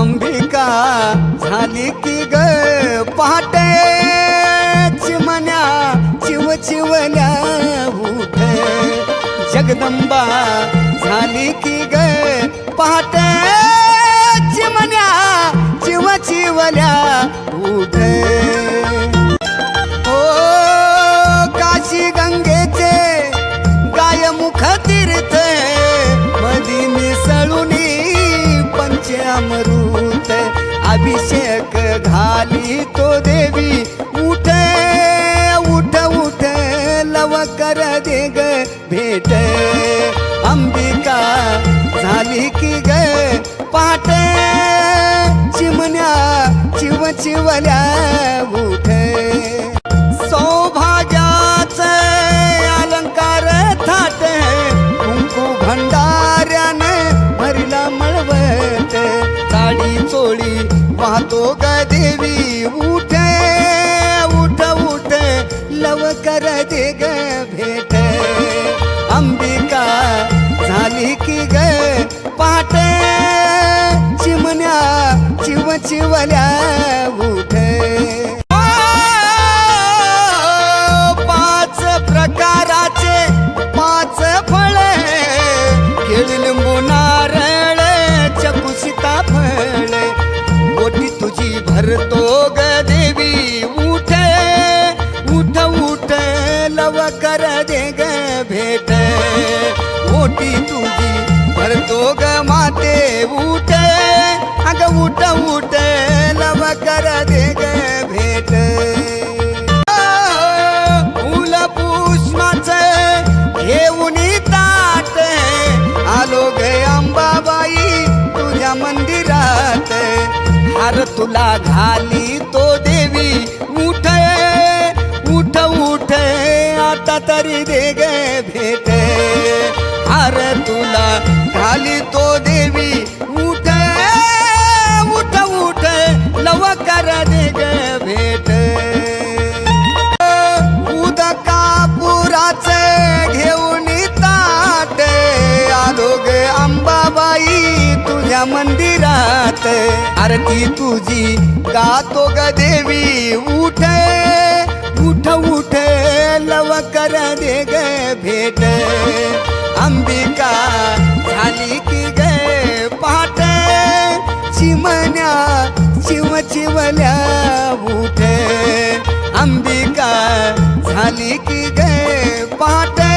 अंबिका झाली की ग पहाटे चिमण्या चिवल्या उठ जगदंबा झाली की ग पहाटे चिमण्या चिवल्या उठ ओ काशी गंगेचे गायमुख तीर्थ मधी मिसळुनी पंचामृत अभिषेक घाली तो देवी उठ उठ उठ लवकर दे ग भेट अंबिका झाली की ग पहाटे चिमण्या चिवल्या उठ सौभाग्याचे अलंकार थाट कुंकू भंडाऱ्याने भरला मळवट साडी चोळी वाहतो ग देवी उठ उठ उठ लवकर दे ग भेट अंबिका झाली की ग पहाटे चिमण्या चिवल्या उठ पाच प्रकाराचे पाच फळे केळी लिंबू नारळ चकू सीताफळ मोठी तुझी भरतो ग देवी उठ उठ उठ लवकर दे ग भेट मोठी तुझी भरतो ग माते उठ अग उठ उठ लवकर दे ग भेट फूल पुष्पाचे घेऊन ताट आलो ग अंबाबाई तुझ्या मंदिरात हार तुला घाली तो देवी उठ उठ उठ आता तरी दे ग भेट हार तुला घाली तो देवी उठ उठ उठ लवकर दे ग भेट उदकापुराचे घेऊन ताट आलो ग अंबाबाई तुझ्या मंदिरात आरती तुझी गातो ग देवी उठ उठ उठ लवकर दे ग भेट अंबिका झाली की ग पहाटे चिमण्या चिवल्या उठ अंबिका झाली की ग पहाटे